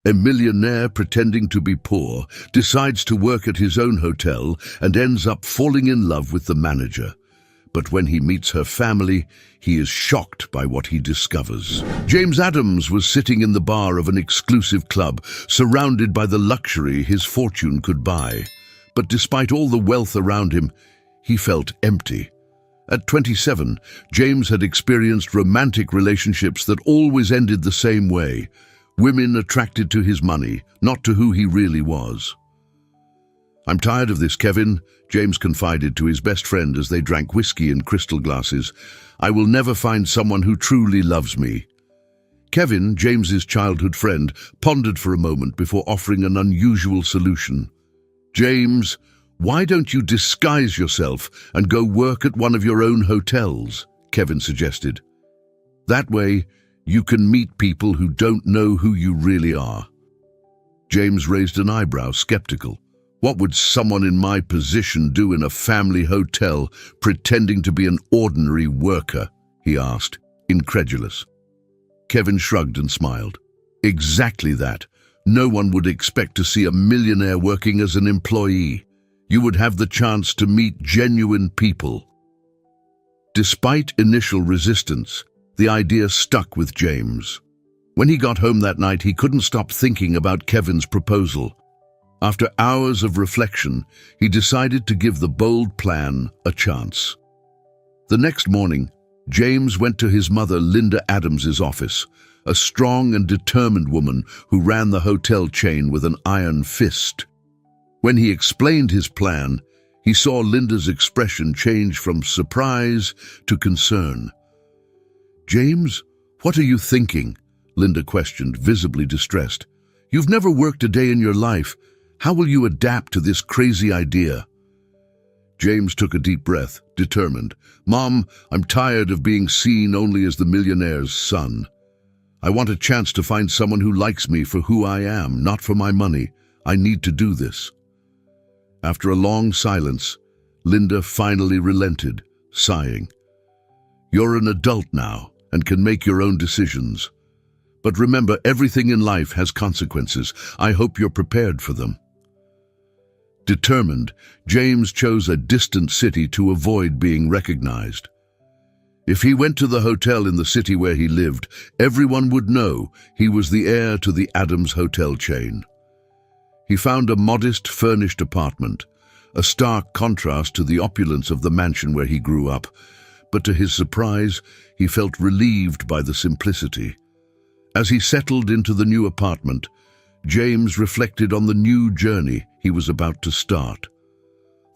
A millionaire pretending to be poor decides to work at his own hotel and ends up falling in love with the manager. But when he meets her family, he is shocked by what he discovers. James Adams was sitting in the bar of an exclusive club, surrounded by the luxury his fortune could buy. But despite all the wealth around him, he felt empty. At 27, James had experienced romantic relationships that always ended the same way. Women attracted to his money, not to who he really was. "I'm tired of this, Kevin," James confided to his best friend as they drank whiskey in crystal glasses. "I will never find someone who truly loves me." Kevin, James's childhood friend, pondered for a moment before offering an unusual solution. "James, why don't you disguise yourself and go work at one of your own hotels?" Kevin suggested. "That way, you can meet people who don't know who you really are." James raised an eyebrow, skeptical. "What would someone in my position do in a family hotel, pretending to be an ordinary worker?" he asked, incredulous. Kevin shrugged and smiled. "Exactly that. No one would expect to see a millionaire working as an employee. You would have the chance to meet genuine people." Despite initial resistance, the idea stuck with James. When he got home that night, he couldn't stop thinking about Kevin's proposal. After hours of reflection, he decided to give the bold plan a chance. The next morning, James went to his mother, Linda Adams's office, a strong and determined woman who ran the hotel chain with an iron fist. When he explained his plan, he saw Linda's expression change from surprise to concern. "James, what are you thinking?" Linda questioned, visibly distressed. "You've never worked a day in your life. How will you adapt to this crazy idea?" James took a deep breath, determined. "Mom, I'm tired of being seen only as the millionaire's son. I want a chance to find someone who likes me for who I am, not for my money. I need to do this." After a long silence, Linda finally relented, sighing. "You're an adult now and can make your own decisions. But remember, everything in life has consequences. I hope you're prepared for them." Determined, James chose a distant city to avoid being recognized. If he went to the hotel in the city where he lived, everyone would know he was the heir to the Adams hotel chain. He found a modest, furnished apartment, a stark contrast to the opulence of the mansion where he grew up. But to his surprise, he felt relieved by the simplicity. As he settled into the new apartment, James reflected on the new journey he was about to start.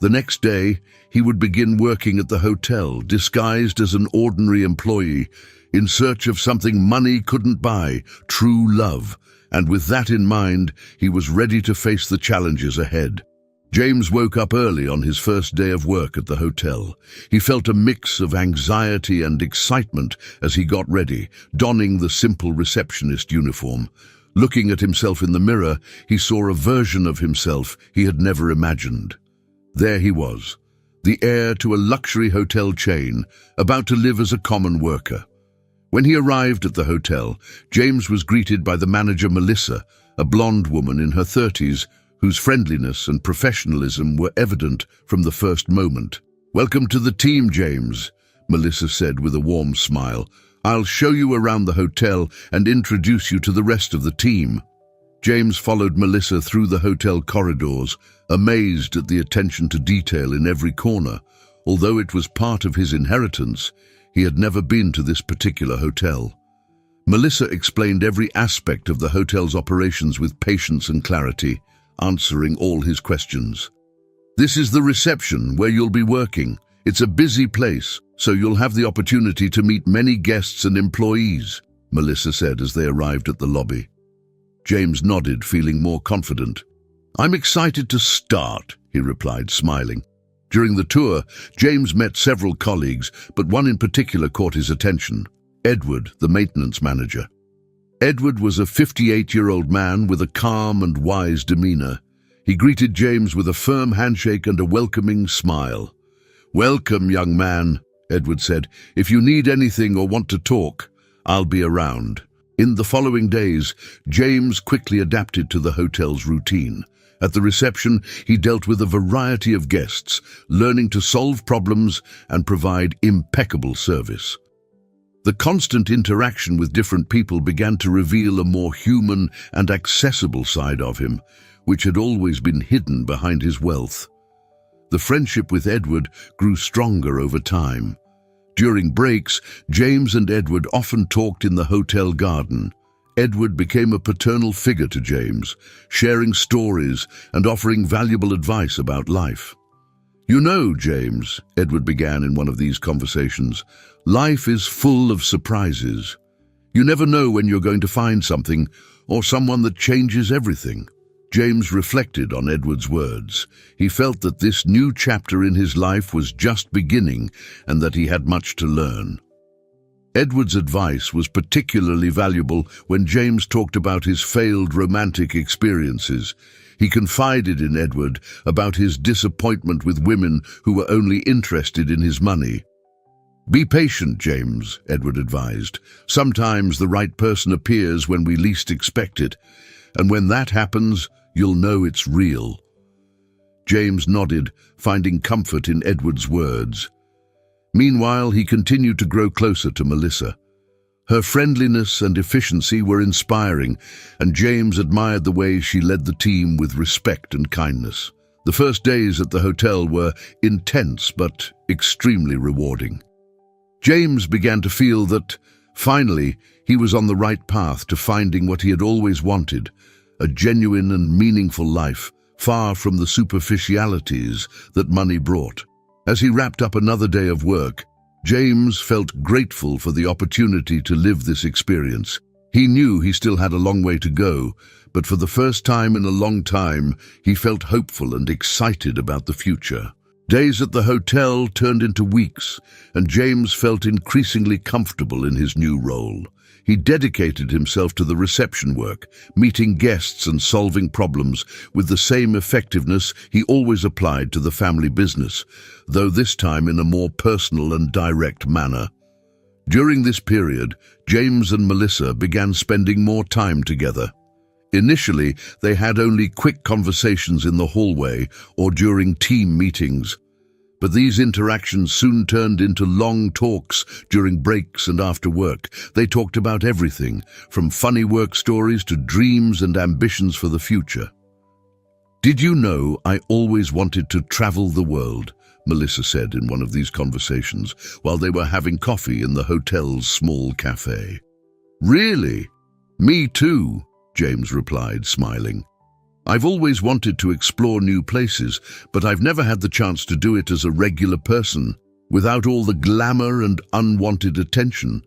The next day, he would begin working at the hotel, disguised as an ordinary employee, in search of something money couldn't buy, true love. And with that in mind, he was ready to face the challenges ahead. James woke up early on his first day of work at the hotel. He felt a mix of anxiety and excitement as he got ready, donning the simple receptionist uniform. Looking at himself in the mirror, he saw a version of himself he had never imagined. There he was, the heir to a luxury hotel chain, about to live as a common worker. When he arrived at the hotel, James was greeted by the manager, Melissa, a blonde woman in her 30s, whose friendliness and professionalism were evident from the first moment. "Welcome to the team, James," Melissa said with a warm smile. "I'll show you around the hotel and introduce you to the rest of the team." James followed Melissa through the hotel corridors, amazed at the attention to detail in every corner. Although it was part of his inheritance, he had never been to this particular hotel. Melissa explained every aspect of the hotel's operations with patience and clarity, answering all his questions. "This is the reception where you'll be working. It's a busy place, so you'll have the opportunity to meet many guests and employees," Melissa said as they arrived at the lobby. James nodded, feeling more confident. "I'm excited to start," he replied, smiling. During the tour, James met several colleagues, but one in particular caught his attention: Edward, the maintenance manager. Edward was a 58-year-old man with a calm and wise demeanor. He greeted James with a firm handshake and a welcoming smile. "Welcome, young man," Edward said. "If you need anything or want to talk, I'll be around." In the following days, James quickly adapted to the hotel's routine. At the reception, he dealt with a variety of guests, learning to solve problems and provide impeccable service. The constant interaction with different people began to reveal a more human and accessible side of him, which had always been hidden behind his wealth. The friendship with Edward grew stronger over time. During breaks, James and Edward often talked in the hotel garden. Edward became a paternal figure to James, sharing stories and offering valuable advice about life. "You know, James," Edward began in one of these conversations, "life is full of surprises. You never know when you're going to find something or someone that changes everything." James reflected on Edward's words. He felt that this new chapter in his life was just beginning and that he had much to learn. Edward's advice was particularly valuable when James talked about his failed romantic experiences. He confided in Edward about his disappointment with women who were only interested in his money. "Be patient, James," Edward advised. "Sometimes the right person appears when we least expect it, and when that happens, you'll know it's real." James nodded, finding comfort in Edward's words. Meanwhile, he continued to grow closer to Melissa. Her friendliness and efficiency were inspiring, and James admired the way she led the team with respect and kindness. The first days at the hotel were intense but extremely rewarding. James began to feel that, finally, he was on the right path to finding what he had always wanted, a genuine and meaningful life, far from the superficialities that money brought. As he wrapped up another day of work, James felt grateful for the opportunity to live this experience. He knew he still had a long way to go, but for the first time in a long time, he felt hopeful and excited about the future. Days at the hotel turned into weeks, and James felt increasingly comfortable in his new role. He dedicated himself to the reception work, meeting guests and solving problems with the same effectiveness he always applied to the family business, though this time in a more personal and direct manner. During this period, James and Melissa began spending more time together. Initially, they had only quick conversations in the hallway or during team meetings, but these interactions soon turned into long talks during breaks and after work. They talked about everything, from funny work stories to dreams and ambitions for the future. "Did you know I always wanted to travel the world?" Melissa said in one of these conversations while they were having coffee in the hotel's small cafe. "Really? Me too," James replied, smiling. "I've always wanted to explore new places, but I've never had the chance to do it as a regular person, without all the glamour and unwanted attention."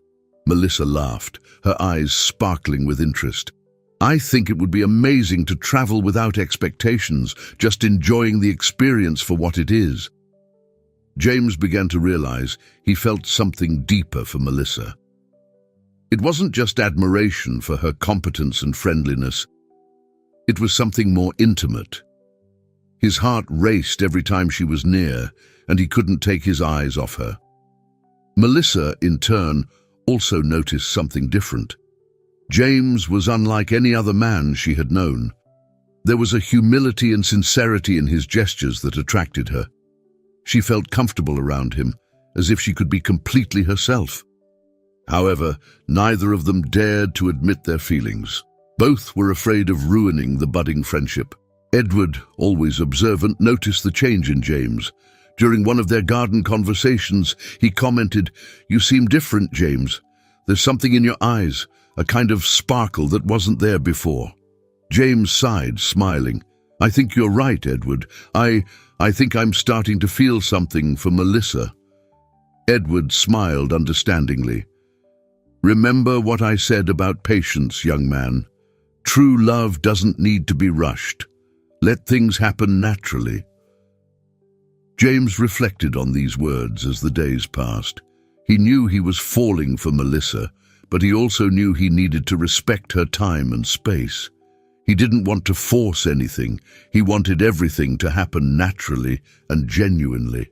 Melissa laughed, her eyes sparkling with interest. "I think it would be amazing to travel without expectations, just enjoying the experience for what it is." James began to realize he felt something deeper for Melissa. It wasn't just admiration for her competence and friendliness. It was something more intimate. His heart raced every time she was near, and he couldn't take his eyes off her. Melissa, in turn, also noticed something different. James was unlike any other man she had known. There was a humility and sincerity in his gestures that attracted her. She felt comfortable around him, as if she could be completely herself. However, neither of them dared to admit their feelings. Both were afraid of ruining the budding friendship. Edward, always observant, noticed the change in James. During one of their garden conversations, he commented, "You seem different, James. There's something in your eyes, a kind of sparkle that wasn't there before." James sighed, smiling. "I think you're right, Edward. I think I'm starting to feel something for Melissa." Edward smiled understandingly. "Remember what I said about patience, young man. True love doesn't need to be rushed. Let things happen naturally." James reflected on these words as the days passed. He knew he was falling for Melissa, but he also knew he needed to respect her time and space. He didn't want to force anything. He wanted everything to happen naturally and genuinely.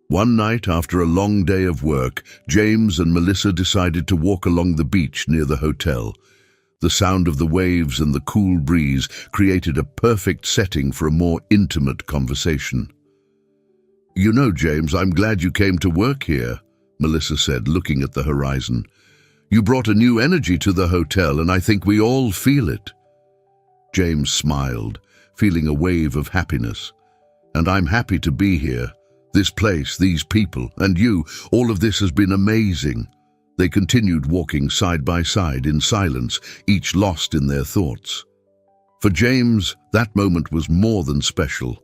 One night, after a long day of work, James and Melissa decided to walk along the beach near the hotel. The sound of the waves and the cool breeze created a perfect setting for a more intimate conversation. "You know, James, I'm glad you came to work here," Melissa said, looking at the horizon. "You brought a new energy to the hotel, and I think we all feel it." James smiled, feeling a wave of happiness. "And I'm happy to be here. This place, these people, and you, all of this has been amazing." They continued walking side by side in silence, each lost in their thoughts. For James, that moment was more than special.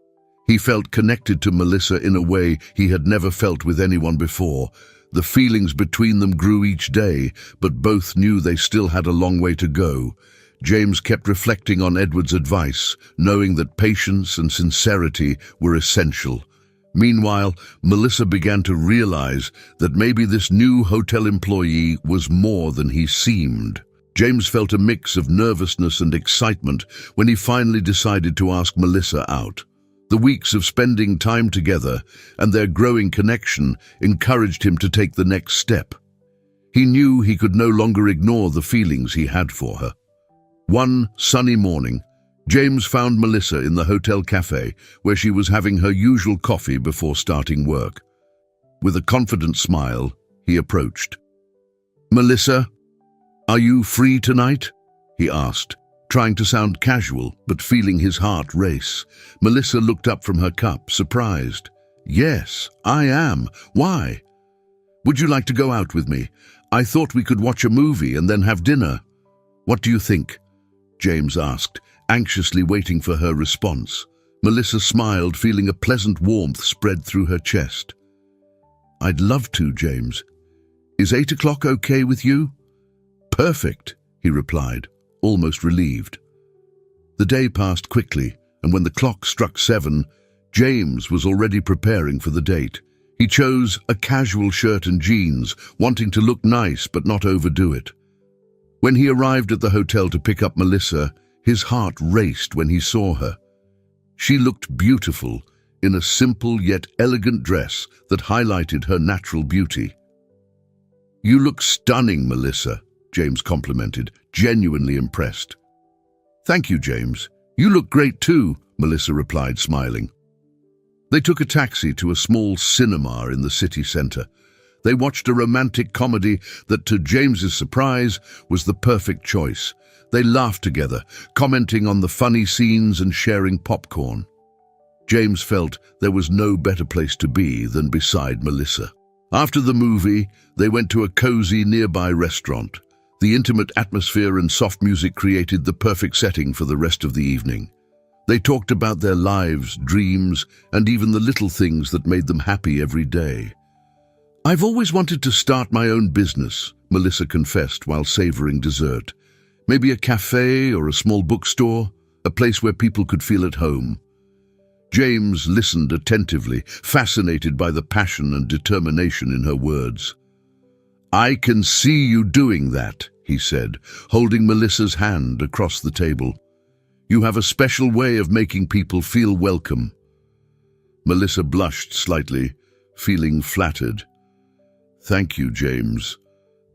He felt connected to Melissa in a way he had never felt with anyone before. The feelings between them grew each day, but both knew they still had a long way to go. James kept reflecting on Edward's advice, knowing that patience and sincerity were essential. Meanwhile, Melissa began to realize that maybe this new hotel employee was more than he seemed. James felt a mix of nervousness and excitement when he finally decided to ask Melissa out. The weeks of spending time together and their growing connection encouraged him to take the next step. He knew he could no longer ignore the feelings he had for her. One sunny morning, James found Melissa in the hotel cafe where she was having her usual coffee before starting work. With a confident smile, he approached. "Melissa, are you free tonight?" he asked, trying to sound casual but feeling his heart race. Melissa looked up from her cup, surprised. "Yes, I am. Why?" "Would you like to go out with me? I thought we could watch a movie and then have dinner." "What do you think?" James asked, anxiously waiting for her response. Melissa smiled, feeling a pleasant warmth spread through her chest. "I'd love to, James. Is 8 o'clock okay with you?" "Perfect," he replied, almost relieved. The day passed quickly, and when the clock struck 7, James was already preparing for the date. He chose a casual shirt and jeans, wanting to look nice but not overdo it. When he arrived at the hotel to pick up Melissa, his heart raced when he saw her. She looked beautiful in a simple yet elegant dress that highlighted her natural beauty. "You look stunning, Melissa," James complimented, genuinely impressed. "Thank you, James. You look great too," Melissa replied, smiling. They took a taxi to a small cinema in the city centre. They watched a romantic comedy that, to James's surprise, was the perfect choice. They laughed together, commenting on the funny scenes and sharing popcorn. James felt there was no better place to be than beside Melissa. After the movie, they went to a cozy nearby restaurant. The intimate atmosphere and soft music created the perfect setting for the rest of the evening. They talked about their lives, dreams, and even the little things that made them happy every day. "I've always wanted to start my own business," Melissa confessed while savoring dessert. "Maybe a cafe or a small bookstore, a place where people could feel at home." James listened attentively, fascinated by the passion and determination in her words. "I can see you doing that," he said, holding Melissa's hand across the table. "You have a special way of making people feel welcome." Melissa blushed slightly, feeling flattered. "Thank you, James.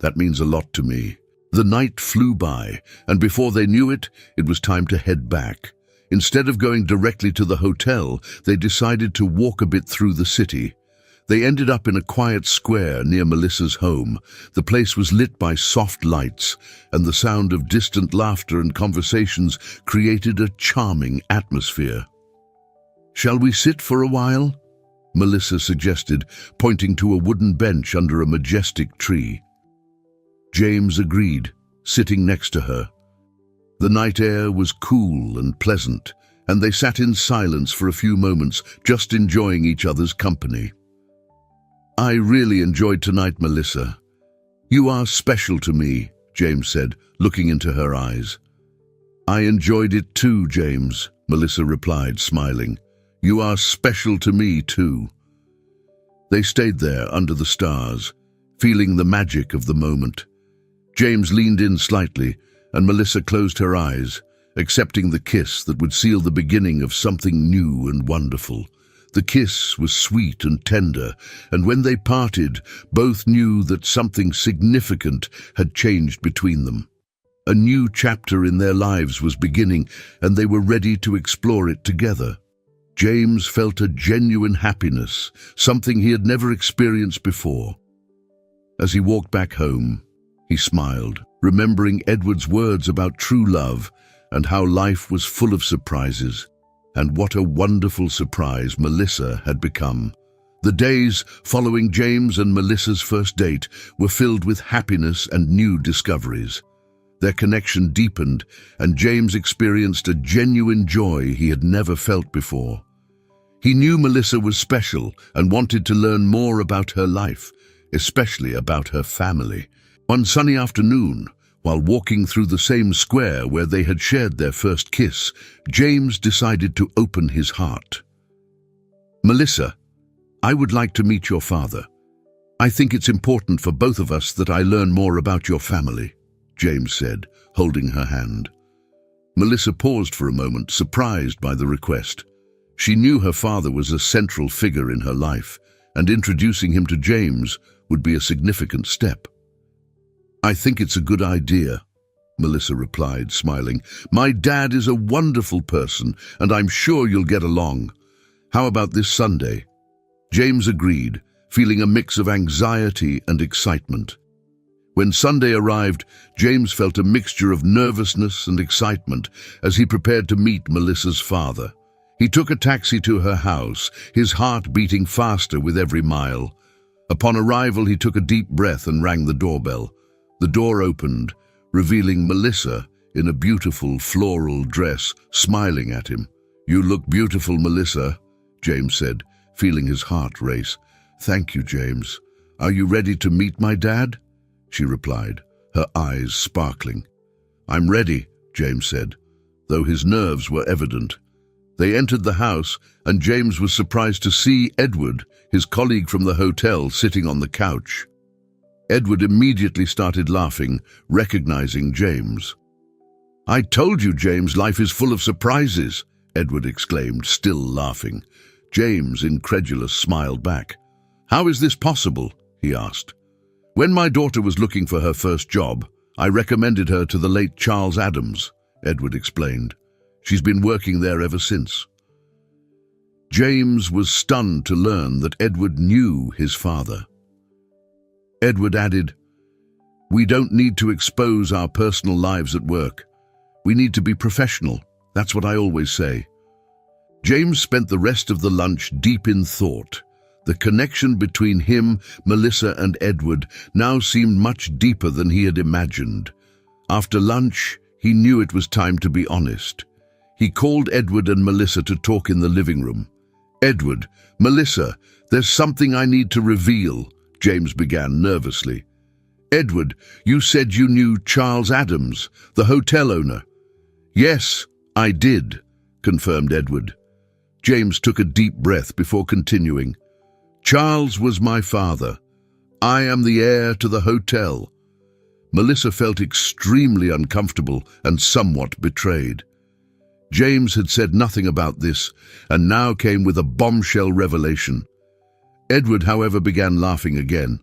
That means a lot to me." The night flew by, and before they knew it, it was time to head back. Instead of going directly to the hotel, they decided to walk a bit through the city. They ended up in a quiet square near Melissa's home. The place was lit by soft lights, and the sound of distant laughter and conversations created a charming atmosphere. "Shall we sit for a while?" Melissa suggested, pointing to a wooden bench under a majestic tree. James agreed, sitting next to her. The night air was cool and pleasant, and they sat in silence for a few moments, just enjoying each other's company. "I really enjoyed tonight, Melissa. You are special to me," James said, looking into her eyes. "I enjoyed it too, James," Melissa replied, smiling. "You are special to me too." They stayed there under the stars, feeling the magic of the moment. James leaned in slightly, and Melissa closed her eyes, accepting the kiss that would seal the beginning of something new and wonderful. The kiss was sweet and tender, and when they parted, both knew that something significant had changed between them. A new chapter in their lives was beginning, and they were ready to explore it together. James felt a genuine happiness, something he had never experienced before. As he walked back home, he smiled, remembering Edward's words about true love and how life was full of surprises. And what a wonderful surprise Melissa had become. The days following James and Melissa's first date were filled with happiness and new discoveries. Their connection deepened, and James experienced a genuine joy he had never felt before. He knew Melissa was special and wanted to learn more about her life, especially about her family. One sunny afternoon, while walking through the same square where they had shared their first kiss, James decided to open his heart. "Melissa, I would like to meet your father. I think it's important for both of us that I learn more about your family," James said, holding her hand. Melissa paused for a moment, surprised by the request. She knew her father was a central figure in her life, and introducing him to James would be a significant step. "I think it's a good idea," Melissa replied, smiling. "My dad is a wonderful person, and I'm sure you'll get along. How about this Sunday?" James agreed, feeling a mix of anxiety and excitement. When Sunday arrived, James felt a mixture of nervousness and excitement as he prepared to meet Melissa's father. He took a taxi to her house, his heart beating faster with every mile. Upon arrival, he took a deep breath and rang the doorbell. The door opened, revealing Melissa in a beautiful floral dress, smiling at him. "You look beautiful, Melissa," James said, feeling his heart race. "Thank you, James. Are you ready to meet my dad?" she replied, her eyes sparkling. "I'm ready," James said, though his nerves were evident. They entered the house, and James was surprised to see Edward, his colleague from the hotel, sitting on the couch. Edward immediately started laughing, recognizing James. "I told you, James, life is full of surprises," Edward exclaimed, still laughing. James, incredulous, smiled back. "How is this possible?" he asked. "When my daughter was looking for her first job, I recommended her to the late Charles Adams," Edward explained. "She's been working there ever since." James was stunned to learn that Edward knew his father. Edward added, "We don't need to expose our personal lives at work. We need to be professional. That's what I always say." James spent the rest of the lunch deep in thought. The connection between him, Melissa, and Edward now seemed much deeper than he had imagined. After lunch, he knew it was time to be honest. He called Edward and Melissa to talk in the living room. "Edward, Melissa, there's something I need to reveal," James began nervously. "Edward, you said you knew Charles Adams, the hotel owner." "Yes, I did," confirmed Edward. James took a deep breath before continuing. "Charles was my father. I am the heir to the hotel." Melissa felt extremely uncomfortable and somewhat betrayed. James had said nothing about this, and now came with a bombshell revelation. Edward, however, began laughing again.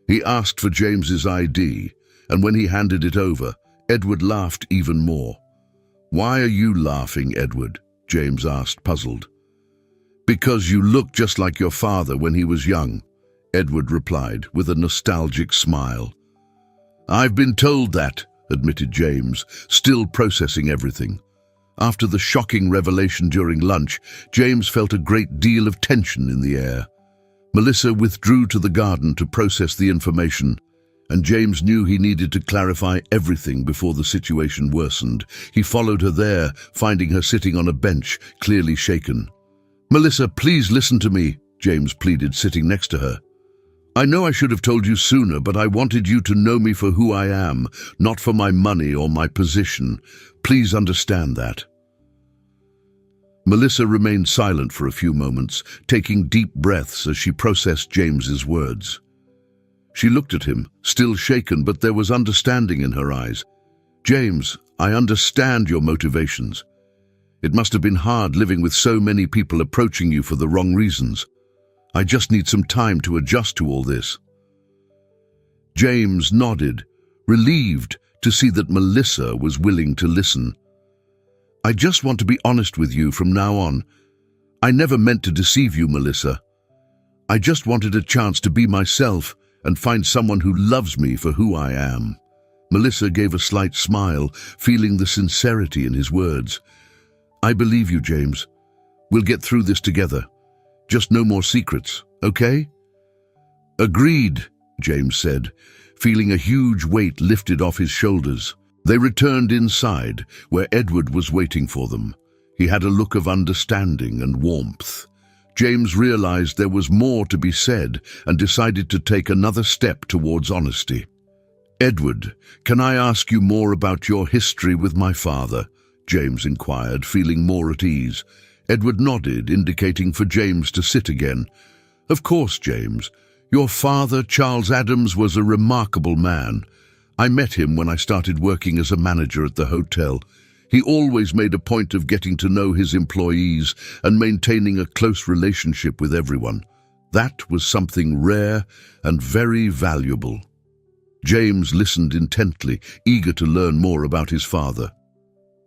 He asked for James's ID, and when he handed it over, Edward laughed even more. "Why are you laughing, Edward?" James asked, puzzled. "Because you look just like your father when he was young," Edward replied with a nostalgic smile. "I've been told that," admitted James, still processing everything. After the shocking revelation during lunch, James felt a great deal of tension in the air. Melissa withdrew to the garden to process the information, and James knew he needed to clarify everything before the situation worsened. He followed her there, finding her sitting on a bench, clearly shaken. "Melissa, please listen to me," James pleaded, sitting next to her. "I know I should have told you sooner, but I wanted you to know me for who I am, not for my money or my position. Please understand that." Melissa remained silent for a few moments, taking deep breaths as she processed James's words. She looked at him, still shaken, but there was understanding in her eyes. "James, I understand your motivations. It must have been hard living with so many people approaching you for the wrong reasons. I just need some time to adjust to all this." James nodded, relieved to see that Melissa was willing to listen. "I just want to be honest with you from now on. I never meant to deceive you, Melissa. I just wanted a chance to be myself and find someone who loves me for who I am." Melissa gave a slight smile, feeling the sincerity in his words. "I believe you, James. We'll get through this together. Just no more secrets, okay?" "Agreed," James said, feeling a huge weight lifted off his shoulders. They returned inside, where Edward was waiting for them. He had a look of understanding and warmth. James realized there was more to be said and decided to take another step towards honesty. "Edward, can I ask you more about your history with my father?" James inquired, feeling more at ease. Edward nodded, indicating for James to sit again. "Of course, James. Your father, Charles Adams, was a remarkable man. I met him when I started working as a manager at the hotel. He always made a point of getting to know his employees and maintaining a close relationship with everyone. That was something rare and very valuable." James listened intently, eager to learn more about his father.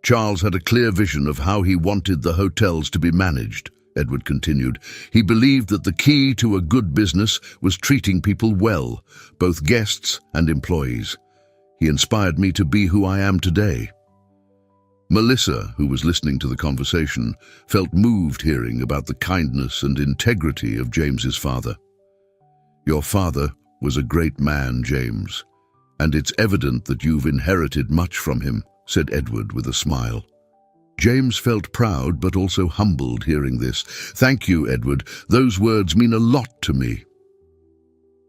"Charles had a clear vision of how he wanted the hotels to be managed," Edward continued. "He believed that the key to a good business was treating people well, both guests and employees. He inspired me to be who I am today." Melissa, who was listening to the conversation, felt moved hearing about the kindness and integrity of James's father. "Your father was a great man, James, and it's evident that you've inherited much from him," said Edward with a smile. James felt proud but also humbled hearing this. "Thank you, Edward. Those words mean a lot to me."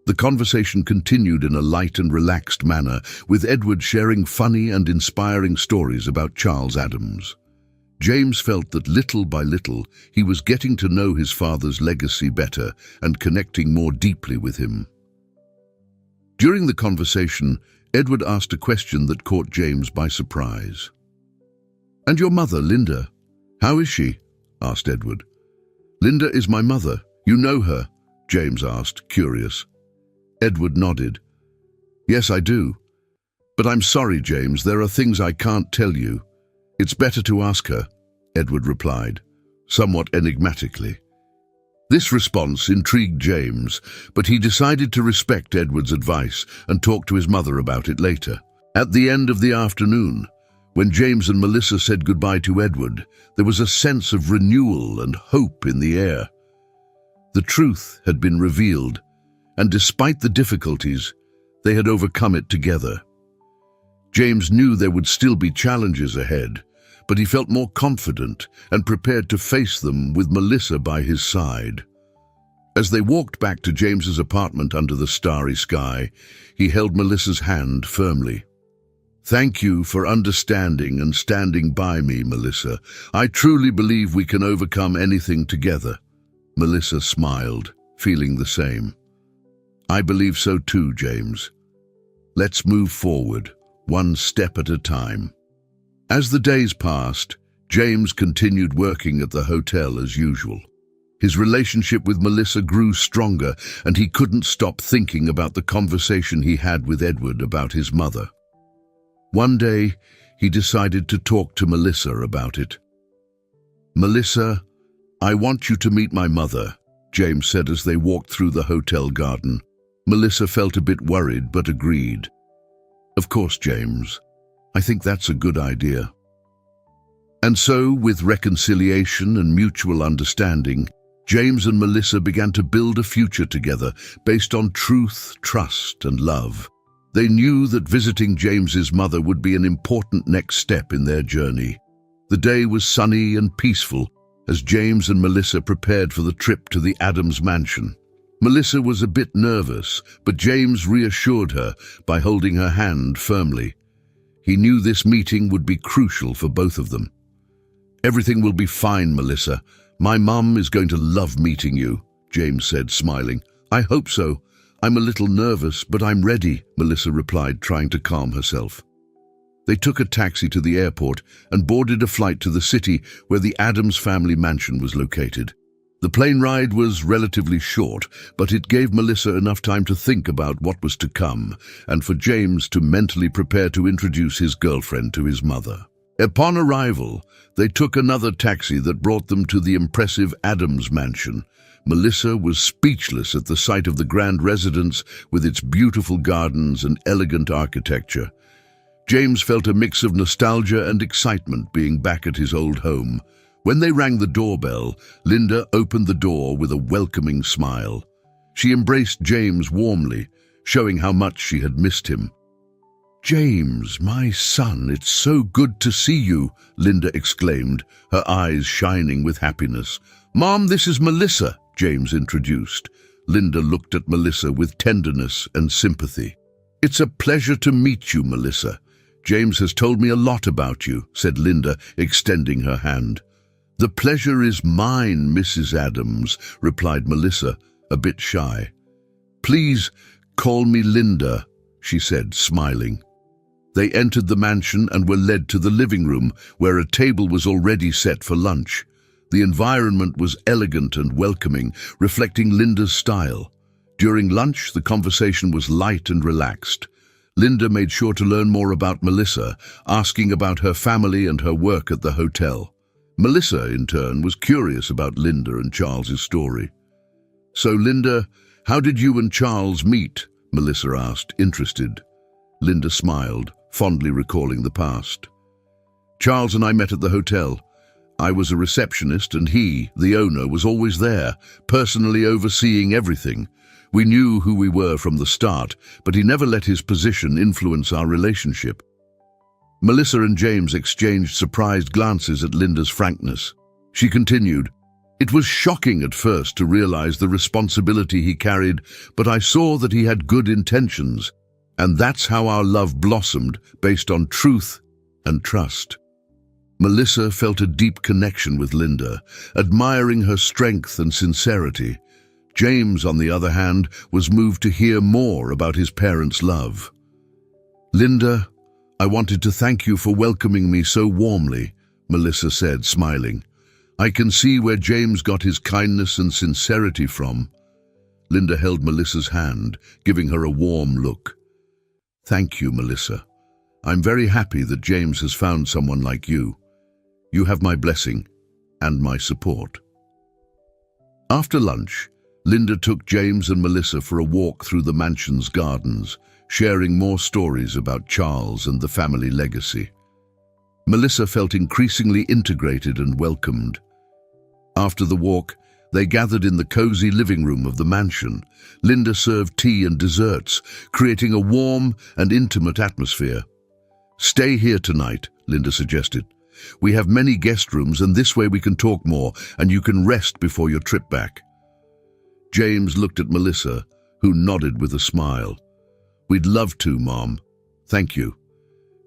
The conversation continued in a light and relaxed manner, with Edward sharing funny and inspiring stories about Charles Adams. James felt that little by little he was getting to know his father's legacy better and connecting more deeply with him. During the conversation, Edward asked a question that caught James by surprise. "And your mother, Linda, how is she?" asked Edward. "Linda is my mother. You know her?" James asked, curious. Edward nodded. "Yes, I do. But I'm sorry, James, there are things I can't tell you. It's better to ask her," Edward replied, somewhat enigmatically. This response intrigued James, but he decided to respect Edward's advice and talk to his mother about it later. At the end of the afternoon, when James and Melissa said goodbye to Edward, there was a sense of renewal and hope in the air. The truth had been revealed, and despite the difficulties, they had overcome it together. James knew there would still be challenges ahead, but he felt more confident and prepared to face them with Melissa by his side. As they walked back to James's apartment under the starry sky, he held Melissa's hand firmly. "Thank you for understanding and standing by me, Melissa. I truly believe we can overcome anything together." Melissa smiled, feeling the same. "I believe so too, James. Let's move forward, one step at a time." As the days passed, James continued working at the hotel as usual. His relationship with Melissa grew stronger, and he couldn't stop thinking about the conversation he had with Edward about his mother. One day, he decided to talk to Melissa about it. "Melissa, I want you to meet my mother," James said as they walked through the hotel garden. Melissa felt a bit worried but agreed. "Of course, James. I think that's a good idea." And so, with reconciliation and mutual understanding, James and Melissa began to build a future together based on truth, trust, and love. They knew that visiting James's mother would be an important next step in their journey. The day was sunny and peaceful as James and Melissa prepared for the trip to the Adams mansion. Melissa was a bit nervous, but James reassured her by holding her hand firmly. He knew this meeting would be crucial for both of them. "Everything will be fine, Melissa. My mum is going to love meeting you," James said, smiling. "I hope so. I'm a little nervous, but I'm ready," Melissa replied, trying to calm herself. They took a taxi to the airport and boarded a flight to the city where the Adams family mansion was located. The plane ride was relatively short, but it gave Melissa enough time to think about what was to come, and for James to mentally prepare to introduce his girlfriend to his mother. Upon arrival, they took another taxi that brought them to the impressive Adams mansion. Melissa was speechless at the sight of the grand residence with its beautiful gardens and elegant architecture. James felt a mix of nostalgia and excitement being back at his old home. When they rang the doorbell, Linda opened the door with a welcoming smile. She embraced James warmly, showing how much she had missed him. "James, my son, it's so good to see you," Linda exclaimed, her eyes shining with happiness. "Mom, this is Melissa," James introduced. Linda looked at Melissa with tenderness and sympathy. "It's a pleasure to meet you, Melissa. James has told me a lot about you," said Linda, extending her hand. "The pleasure is mine, Mrs. Adams," replied Melissa, a bit shy. "Please call me Linda," she said, smiling. They entered the mansion and were led to the living room, where a table was already set for lunch. The environment was elegant and welcoming, reflecting Linda's style. During lunch, the conversation was light and relaxed. Linda made sure to learn more about Melissa, asking about her family and her work at the hotel. Melissa, in turn, was curious about Linda and Charles's story. "So, Linda, how did you and Charles meet?" Melissa asked, interested. Linda smiled, fondly recalling the past. "Charles and I met at the hotel. I was a receptionist and he, the owner, was always there, personally overseeing everything. We knew who we were from the start, but he never let his position influence our relationship." Melissa and James exchanged surprised glances at Linda's frankness. She continued, "It was shocking at first to realize the responsibility he carried, but I saw that he had good intentions, and that's how our love blossomed, based on truth and trust." Melissa felt a deep connection with Linda, admiring her strength and sincerity. James, on the other hand, was moved to hear more about his parents' love. "Linda, I wanted to thank you for welcoming me so warmly," Melissa said, smiling. "I can see where James got his kindness and sincerity from." Linda held Melissa's hand, giving her a warm look. "Thank you, Melissa. I'm very happy that James has found someone like you. You have my blessing and my support." After lunch, Linda took James and Melissa for a walk through the mansion's gardens, sharing more stories about Charles and the family legacy. Melissa felt increasingly integrated and welcomed. After the walk, they gathered in the cozy living room of the mansion. Linda served tea and desserts, creating a warm and intimate atmosphere. "Stay here tonight," Linda suggested. "We have many guest rooms, and this way we can talk more, and you can rest before your trip back." James looked at Melissa, who nodded with a smile. "We'd love to, Mom. Thank you,"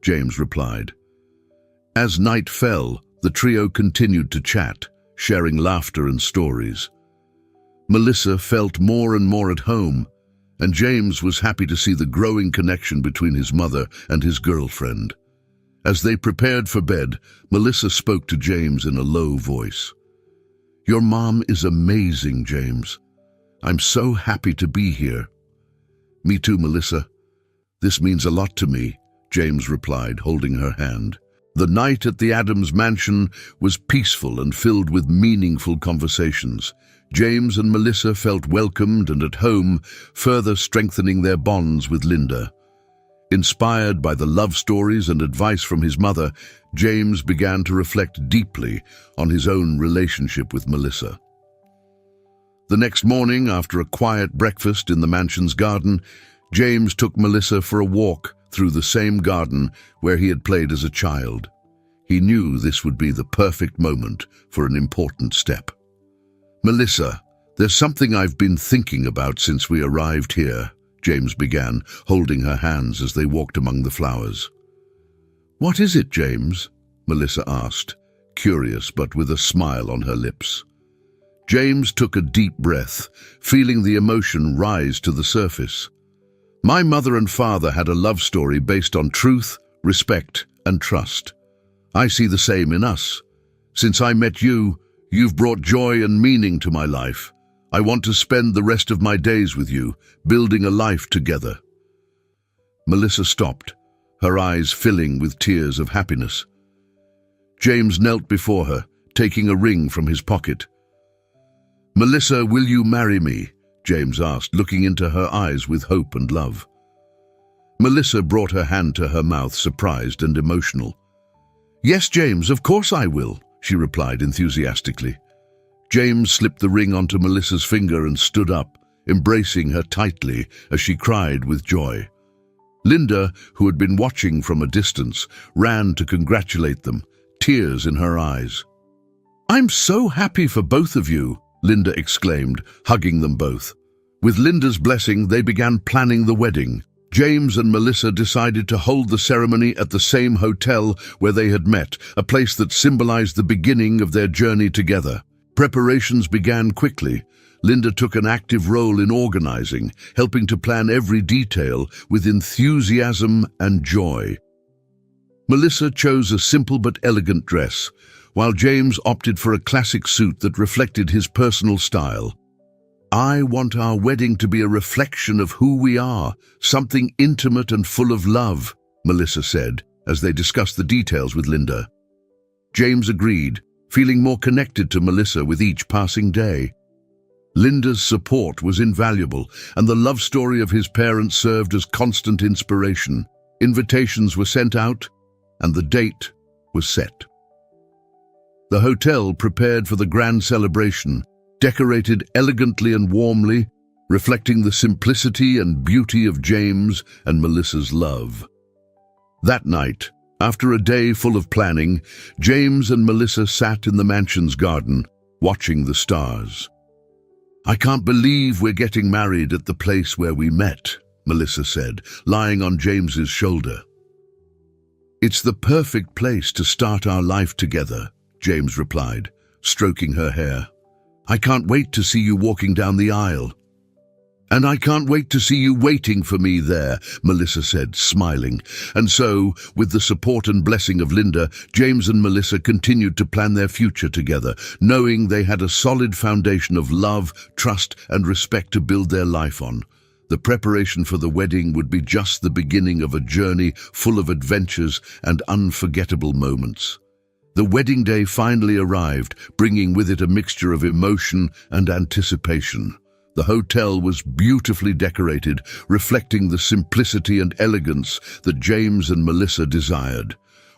James replied. As night fell, the trio continued to chat, sharing laughter and stories. Melissa felt more and more at home, and James was happy to see the growing connection between his mother and his girlfriend. As they prepared for bed, Melissa spoke to James in a low voice. "Your mom is amazing, James. I'm so happy to be here." "Me too, Melissa. This means a lot to me," James replied, holding her hand. The night at the Adams mansion was peaceful and filled with meaningful conversations. James and Melissa felt welcomed and at home, further strengthening their bonds with Linda. Inspired by the love stories and advice from his mother, James began to reflect deeply on his own relationship with Melissa. The next morning, after a quiet breakfast in the mansion's garden, James took Melissa for a walk through the same garden where he had played as a child. He knew this would be the perfect moment for an important step. "Melissa, there's something I've been thinking about since we arrived here," James began, holding her hands as they walked among the flowers. "What is it, James?" Melissa asked, curious but with a smile on her lips. James took a deep breath, feeling the emotion rise to the surface. "My mother and father had a love story based on truth, respect, and trust. I see the same in us. Since I met you, You've brought joy and meaning to my life. I want to spend the rest of my days with you, building a life together." Melissa stopped, her eyes filling with tears of happiness. James knelt before her, taking a ring from his pocket. "Melissa, will you marry me?" James asked, looking into her eyes with hope and love. Melissa brought her hand to her mouth, surprised and emotional. "Yes, James, of course I will," she replied enthusiastically. James slipped the ring onto Melissa's finger and stood up, embracing her tightly as she cried with joy. Linda, who had been watching from a distance, ran to congratulate them, tears in her eyes. "I'm so happy for both of you," Linda exclaimed, hugging them both. With Linda's blessing, they began planning the wedding. James and Melissa decided to hold the ceremony at the same hotel where they had met, a place that symbolized the beginning of their journey together. Preparations began quickly. Linda took an active role in organizing, helping to plan every detail with enthusiasm and joy. Melissa chose a simple but elegant dress, while James opted for a classic suit that reflected his personal style. "I want our wedding to be a reflection of who we are, something intimate and full of love," Melissa said, as they discussed the details with Linda. James agreed, feeling more connected to Melissa with each passing day. Linda's support was invaluable, and the love story of his parents served as constant inspiration. Invitations were sent out, and the date was set. The hotel prepared for the grand celebration, decorated elegantly and warmly, reflecting the simplicity and beauty of James and Melissa's love. That night, after a day full of planning, James and Melissa sat in the mansion's garden, watching the stars. "I can't believe we're getting married at the place where we met," Melissa said, lying on James's shoulder. "It's the perfect place to start our life together," James replied, stroking her hair. "I can't wait to see you walking down the aisle." "And I can't wait to see you waiting for me there," Melissa said, smiling. And so, with the support and blessing of Linda, James and Melissa continued to plan their future together, knowing they had a solid foundation of love, trust, and respect to build their life on. The preparation for the wedding would be just the beginning of a journey full of adventures and unforgettable moments. The wedding day finally arrived, bringing with it a mixture of emotion and anticipation. The hotel was beautifully decorated, reflecting the simplicity and elegance that James and Melissa desired.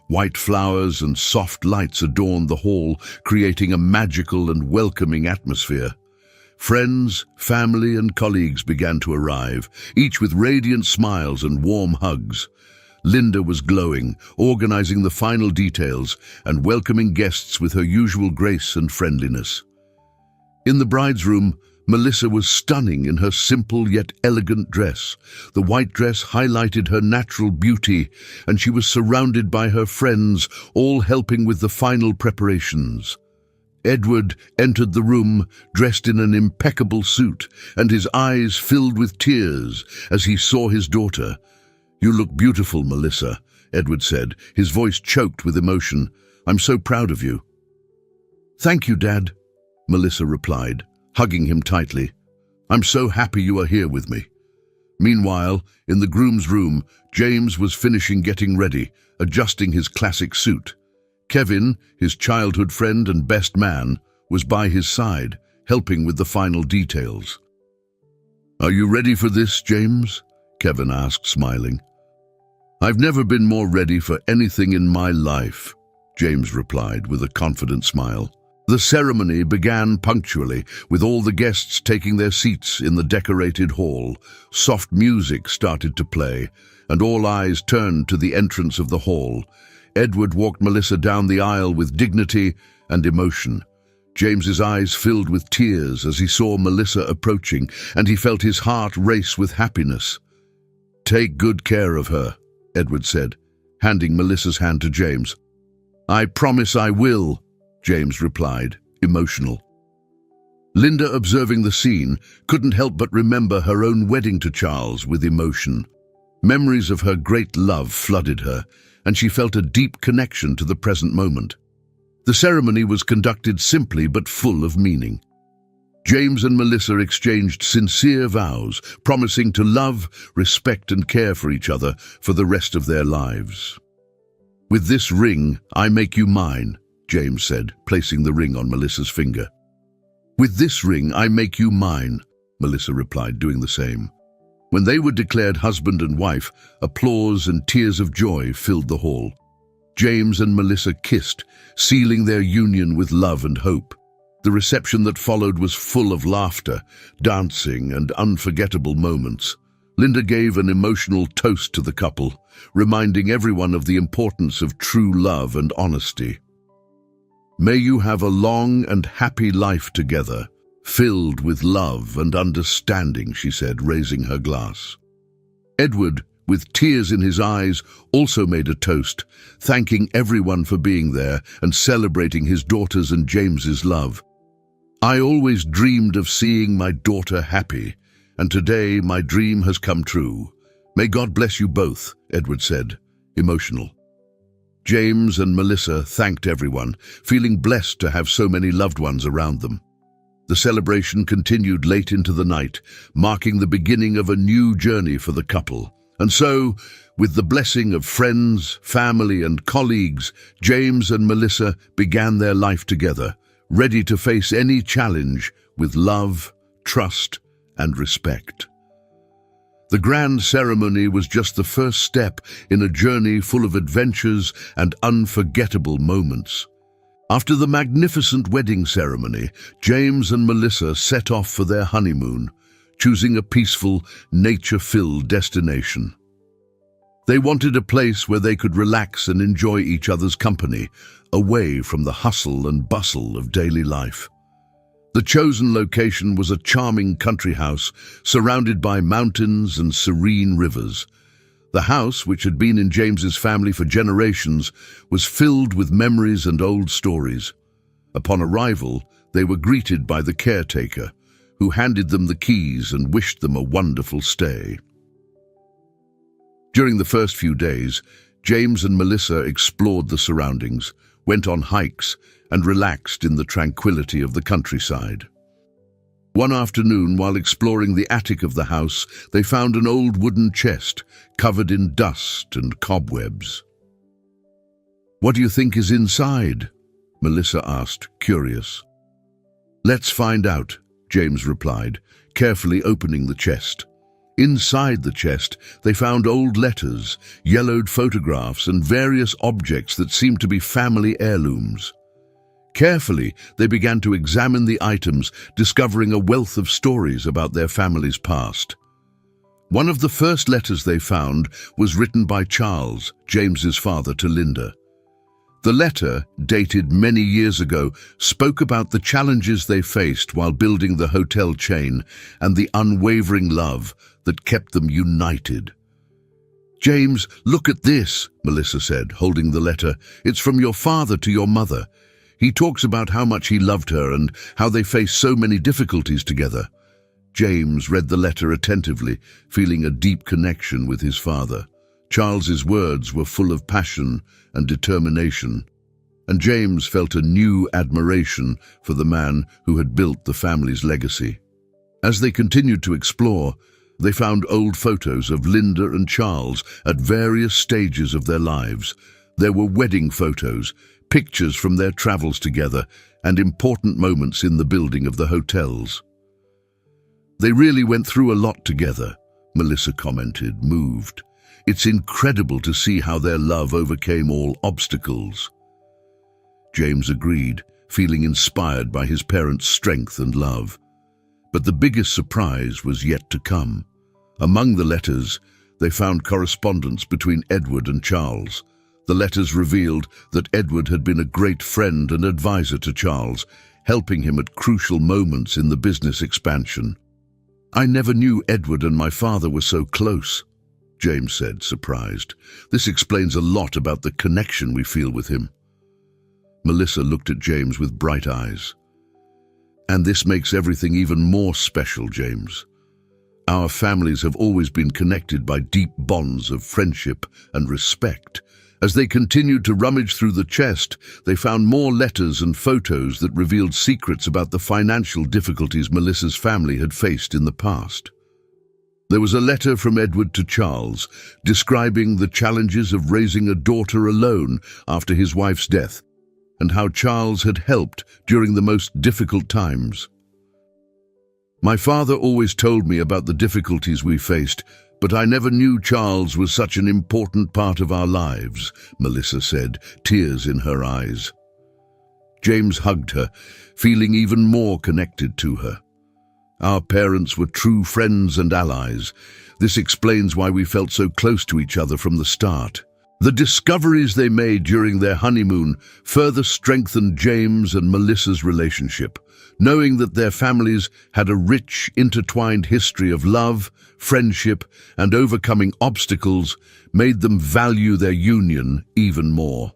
White flowers and soft lights adorned the hall, creating a magical and welcoming atmosphere. Friends, family, and colleagues began to arrive, each with radiant smiles and warm hugs. Linda was glowing, organizing the final details and welcoming guests with her usual grace and friendliness. In the bride's room, Melissa was stunning in her simple yet elegant dress. The white dress highlighted her natural beauty, and she was surrounded by her friends, all helping with the final preparations. Edward entered the room dressed in an impeccable suit, and his eyes filled with tears as he saw his daughter. "You look beautiful, Melissa," Edward said, his voice choked with emotion. "I'm so proud of you." "Thank you, Dad," Melissa replied, hugging him tightly. "I'm so happy you are here with me." Meanwhile, in the groom's room, James was finishing getting ready, adjusting his classic suit. Kevin, his childhood friend and best man, was by his side, helping with the final details. "Are you ready for this, James?" Kevin asked, smiling. "I've never been more ready for anything in my life," James replied with a confident smile. The ceremony began punctually, with all the guests taking their seats in the decorated hall. Soft music started to play, and all eyes turned to the entrance of the hall. Edward walked Melissa down the aisle with dignity and emotion. James's eyes filled with tears as he saw Melissa approaching, and he felt his heart race with happiness. "Take good care of her," Edward said, handing Melissa's hand to James. "I promise I will," James replied, emotional. Linda, observing the scene, couldn't help but remember her own wedding to Charles with emotion. Memories of her great love flooded her, and she felt a deep connection to the present moment. The ceremony was conducted simply but full of meaning. James and Melissa exchanged sincere vows, promising to love, respect, and care for each other for the rest of their lives. "With this ring, I make you mine," James said, placing the ring on Melissa's finger. "With this ring, I make you mine," Melissa replied, doing the same. When they were declared husband and wife, applause and tears of joy filled the hall. James and Melissa kissed, sealing their union with love and hope. The reception that followed was full of laughter, dancing, and unforgettable moments. Linda gave an emotional toast to the couple, reminding everyone of the importance of true love and honesty. "May you have a long and happy life together, filled with love and understanding," she said, raising her glass. Edward, with tears in his eyes, also made a toast, thanking everyone for being there and celebrating his daughter's and James's love. "I always dreamed of seeing my daughter happy, and today my dream has come true. May God bless you both," Edward said, emotional. James and Melissa thanked everyone, feeling blessed to have so many loved ones around them. The celebration continued late into the night, marking the beginning of a new journey for the couple. And so, with the blessing of friends, family, and colleagues, James and Melissa began their life together, ready to face any challenge with love, trust, and respect. The grand ceremony was just the first step in a journey full of adventures and unforgettable moments. After the magnificent wedding ceremony, James and Melissa set off for their honeymoon, choosing a peaceful, nature-filled destination. They wanted a place where they could relax and enjoy each other's company, away from the hustle and bustle of daily life. The chosen location was a charming country house surrounded by mountains and serene rivers. The house, which had been in James's family for generations, was filled with memories and old stories. Upon arrival, they were greeted by the caretaker, who handed them the keys and wished them a wonderful stay. During the first few days, James and Melissa explored the surroundings, went on hikes, and relaxed in the tranquility of the countryside. One afternoon, while exploring the attic of the house, they found an old wooden chest covered in dust and cobwebs. "What do you think is inside?" Melissa asked, curious. "Let's find out," James replied, carefully opening the chest. Inside the chest, they found old letters, yellowed photographs, and various objects that seemed to be family heirlooms. Carefully, they began to examine the items, discovering a wealth of stories about their family's past. One of the first letters they found was written by Charles, James's father, to Linda. The letter, dated many years ago, spoke about the challenges they faced while building the hotel chain and the unwavering love that kept them united. "James, look at this," Melissa said, holding the letter. "It's from your father to your mother. He talks about how much he loved her and how they faced so many difficulties together." James read the letter attentively, feeling a deep connection with his father. Charles's words were full of passion and determination, and James felt a new admiration for the man who had built the family's legacy. As they continued to explore, they found old photos of Linda and Charles at various stages of their lives. There were wedding photos, pictures from their travels together, and important moments in the building of the hotels. "They really went through a lot together," Melissa commented, moved. "It's incredible to see how their love overcame all obstacles." James agreed, feeling inspired by his parents' strength and love. But the biggest surprise was yet to come. Among the letters, they found correspondence between Edward and Charles. The letters revealed that Edward had been a great friend and advisor to Charles, helping him at crucial moments in the business expansion. "I never knew Edward and my father were so close," James said, surprised. "This explains a lot about the connection we feel with him." Melissa looked at James with bright eyes. "And this makes everything even more special, James. Our families have always been connected by deep bonds of friendship and respect, As they continued to rummage through the chest, they found more letters and photos that revealed secrets about the financial difficulties Melissa's family had faced in the past. There was a letter from Edward to Charles, describing the challenges of raising a daughter alone after his wife's death, and how Charles had helped during the most difficult times. "My father always told me about the difficulties we faced, but I never knew Charles was such an important part of our lives," Melissa said, tears in her eyes. James hugged her, feeling even more connected to her. "Our parents were true friends and allies. This explains why we felt so close to each other from the start." The discoveries they made during their honeymoon further strengthened James and Melissa's relationship. Knowing that their families had a rich, intertwined history of love, friendship, and overcoming obstacles made them value their union even more.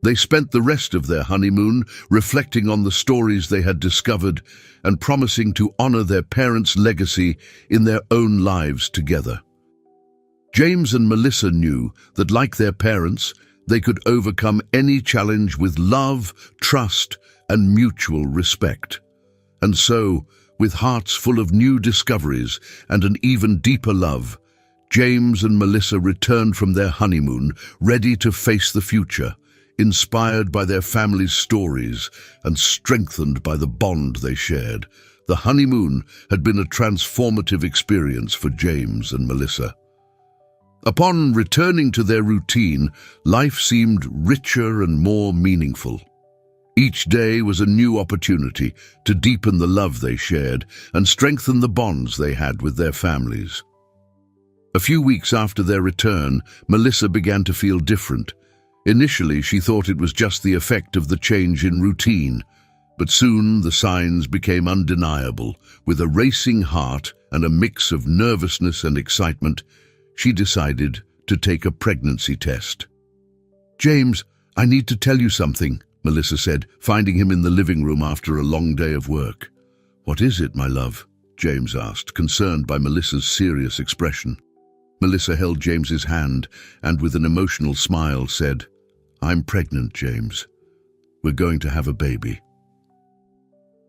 They spent the rest of their honeymoon reflecting on the stories they had discovered and promising to honor their parents' legacy in their own lives together. James and Melissa knew that, like their parents, they could overcome any challenge with love, trust, and mutual respect. And so, with hearts full of new discoveries and an even deeper love, James and Melissa returned from their honeymoon ready to face the future, inspired by their family's stories and strengthened by the bond they shared. The honeymoon had been a transformative experience for James and Melissa. Upon returning to their routine, life seemed richer and more meaningful. Each day was a new opportunity to deepen the love they shared and strengthen the bonds they had with their families. A few weeks after their return, Melissa began to feel different. Initially, she thought it was just the effect of the change in routine, but soon the signs became undeniable. With a racing heart and a mix of nervousness and excitement, she decided to take a pregnancy test. "James, I need to tell you something," Melissa said, finding him in the living room after a long day of work. "What is it, my love?" James asked, concerned by Melissa's serious expression. Melissa held James's hand and, with an emotional smile, said, "I'm pregnant, James. We're going to have a baby."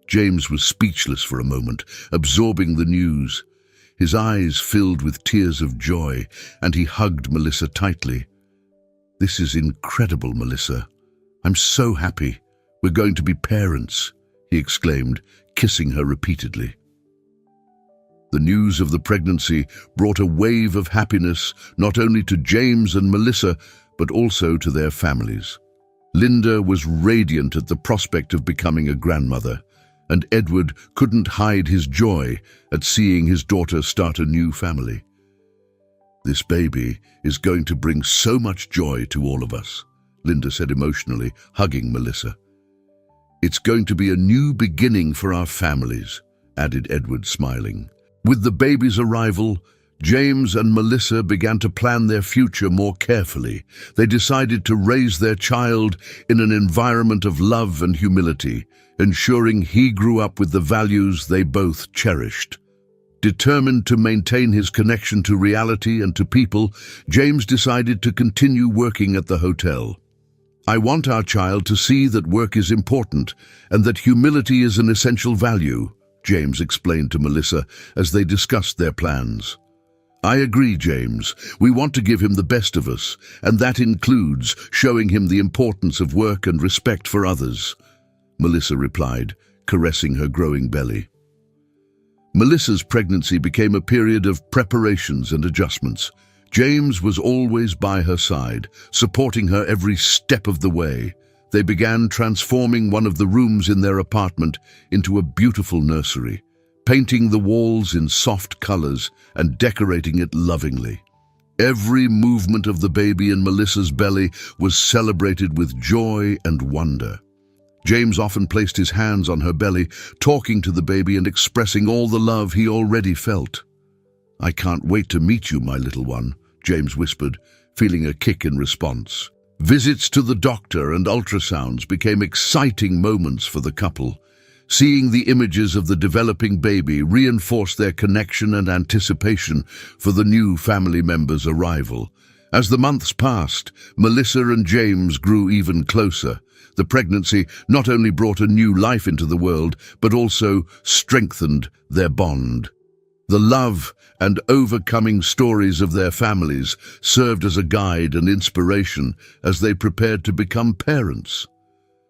James was speechless for a moment, absorbing the news. His eyes filled with tears of joy, and he hugged Melissa tightly. "This is incredible, Melissa. I'm so happy. We're going to be parents," he exclaimed, kissing her repeatedly. The news of the pregnancy brought a wave of happiness not only to James and Melissa, but also to their families. Linda was radiant at the prospect of becoming a grandmother, and Edward couldn't hide his joy at seeing his daughter start a new family. "This baby is going to bring so much joy to all of us," Linda said emotionally, hugging Melissa. "It's going to be a new beginning for our families," added Edward, smiling. With the baby's arrival, James and Melissa began to plan their future more carefully. They decided to raise their child in an environment of love and humility, ensuring he grew up with the values they both cherished. Determined to maintain his connection to reality and to people, James decided to continue working at the hotel. "I want our child to see that work is important and that humility is an essential value," James explained to Melissa as they discussed their plans. "I agree, James. We want to give him the best of us, and that includes showing him the importance of work and respect for others," Melissa replied, caressing her growing belly. Melissa's pregnancy became a period of preparations and adjustments. James was always by her side, supporting her every step of the way. They began transforming one of the rooms in their apartment into a beautiful nursery, painting the walls in soft colors and decorating it lovingly. Every movement of the baby in Melissa's belly was celebrated with joy and wonder. James often placed his hands on her belly, talking to the baby and expressing all the love he already felt. "I can't wait to meet you, my little one," James whispered, feeling a kick in response. Visits to the doctor and ultrasounds became exciting moments for the couple. Seeing the images of the developing baby reinforced their connection and anticipation for the new family member's arrival. As the months passed, Melissa and James grew even closer. The pregnancy not only brought a new life into the world, but also strengthened their bond. The love and overcoming stories of their families served as a guide and inspiration as they prepared to become parents.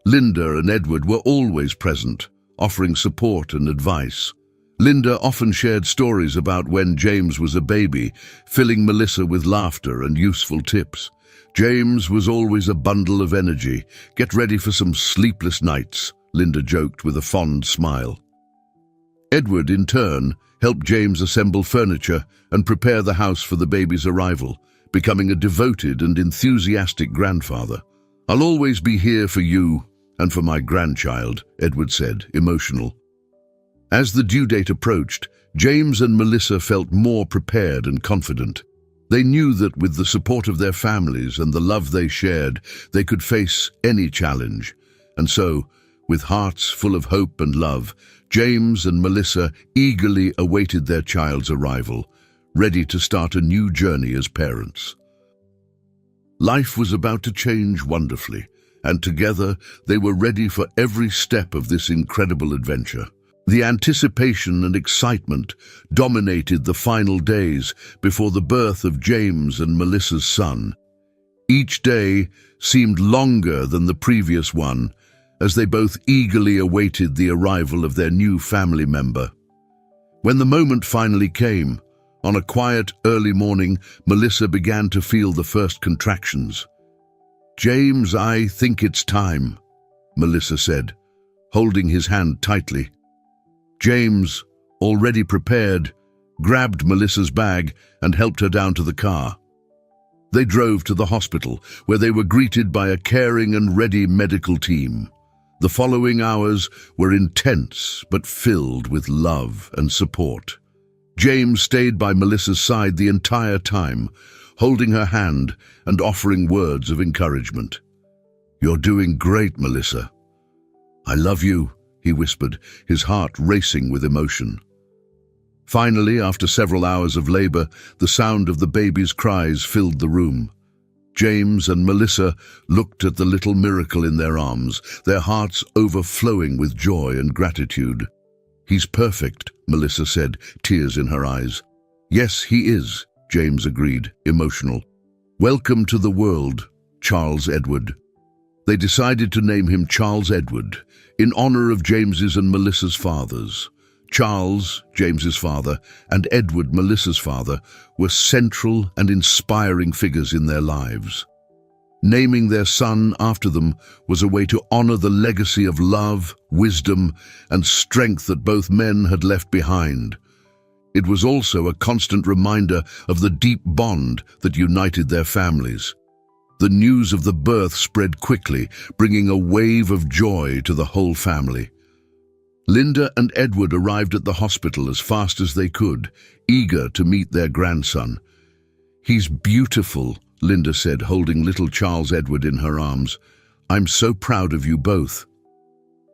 Linda and Edward were always present, offering support and advice. Linda often shared stories about when James was a baby, filling Melissa with laughter and useful tips. James was always a bundle of energy. "Get ready for some sleepless nights," Linda joked with a fond smile. Edward, in turn, helped James assemble furniture and prepare the house for the baby's arrival, becoming a devoted and enthusiastic grandfather. "I'll always be here for you and for my grandchild," Edward said, emotional. As the due date approached, James and Melissa felt more prepared and confident. They knew that with the support of their families and the love they shared, they could face any challenge. And so, with hearts full of hope and love, James and Melissa eagerly awaited their child's arrival, ready to start a new journey as parents. Life was about to change wonderfully, and together they were ready for every step of this incredible adventure. The anticipation and excitement dominated the final days before the birth of James and Melissa's son. Each day seemed longer than the previous one, as they both eagerly awaited the arrival of their new family member. When the moment finally came, on a quiet early morning, Melissa began to feel the first contractions. "James, I think it's time," Melissa said, holding his hand tightly. James, already prepared, grabbed Melissa's bag and helped her down to the car. They drove to the hospital, where they were greeted by a caring and ready medical team. The following hours were intense but filled with love and support. James stayed by Melissa's side the entire time, holding her hand and offering words of encouragement. "You're doing great, Melissa. I love you," he whispered, his heart racing with emotion. Finally, after several hours of labor, the sound of the baby's cries filled the room. James and Melissa looked at the little miracle in their arms, their hearts overflowing with joy and gratitude. "He's perfect," Melissa said, tears in her eyes. "Yes, he is," James agreed, emotional. "Welcome to the world, Charles Edward." They decided to name him Charles Edward, in honor of James's and Melissa's fathers. Charles, James's father, and Edward, Melissa's father, were central and inspiring figures in their lives. Naming their son after them was a way to honor the legacy of love, wisdom, and strength that both men had left behind. It was also a constant reminder of the deep bond that united their families. The news of the birth spread quickly, bringing a wave of joy to the whole family. Linda and Edward arrived at the hospital as fast as they could, eager to meet their grandson. "He's beautiful," Linda said, holding little Charles Edward in her arms. "I'm so proud of you both."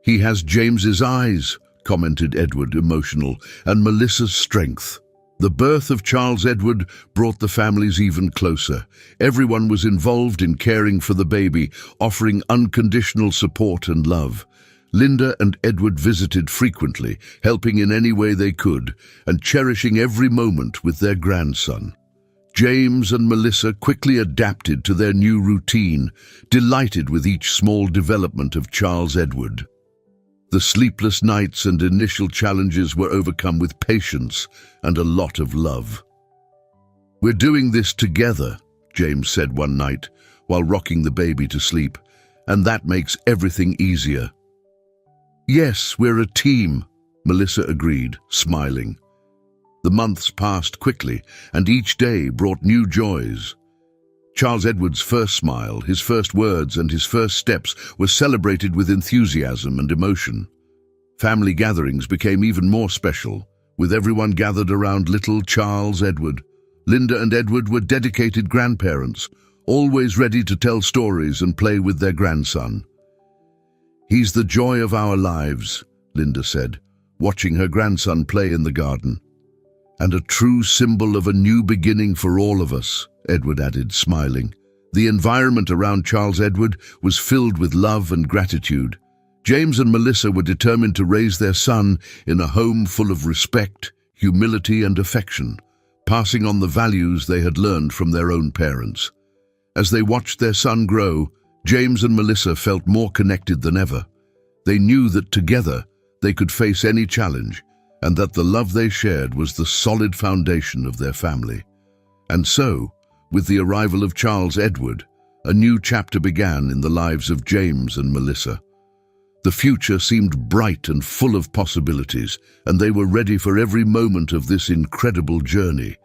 "He has James's eyes," commented Edward, emotional, "and Melissa's strength." The birth of Charles Edward brought the families even closer. Everyone was involved in caring for the baby, offering unconditional support and love. Linda and Edward visited frequently, helping in any way they could, and cherishing every moment with their grandson. James and Melissa quickly adapted to their new routine, delighted with each small development of Charles Edward. The sleepless nights and initial challenges were overcome with patience and a lot of love. "We're doing this together," James said one night, while rocking the baby to sleep, "and that makes everything easier." "Yes, we're a team," Melissa agreed, smiling. The months passed quickly, and each day brought new joys. Charles Edward's first smile, his first words, and his first steps were celebrated with enthusiasm and emotion. Family gatherings became even more special, with everyone gathered around little Charles Edward. Linda and Edward were dedicated grandparents, always ready to tell stories and play with their grandson. "He's the joy of our lives," Linda said, watching her grandson play in the garden. "And a true symbol of a new beginning for all of us," Edward added, smiling. The environment around Charles Edward was filled with love and gratitude. James and Melissa were determined to raise their son in a home full of respect, humility, and affection, passing on the values they had learned from their own parents. As they watched their son grow, James and Melissa felt more connected than ever. They knew that together they could face any challenge, and that the love they shared was the solid foundation of their family. And so, with the arrival of Charles Edward, a new chapter began in the lives of James and Melissa. The future seemed bright and full of possibilities, and they were ready for every moment of this incredible journey.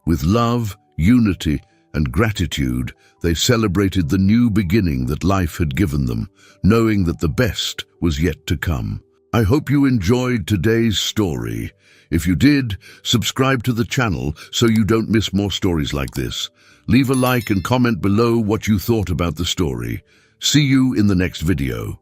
With love, unity, and gratitude, they celebrated the new beginning that life had given them, knowing that the best was yet to come. I hope you enjoyed today's story. If you did, subscribe to the channel so you don't miss more stories like this. Leave a like and comment below what you thought about the story. See you in the next video.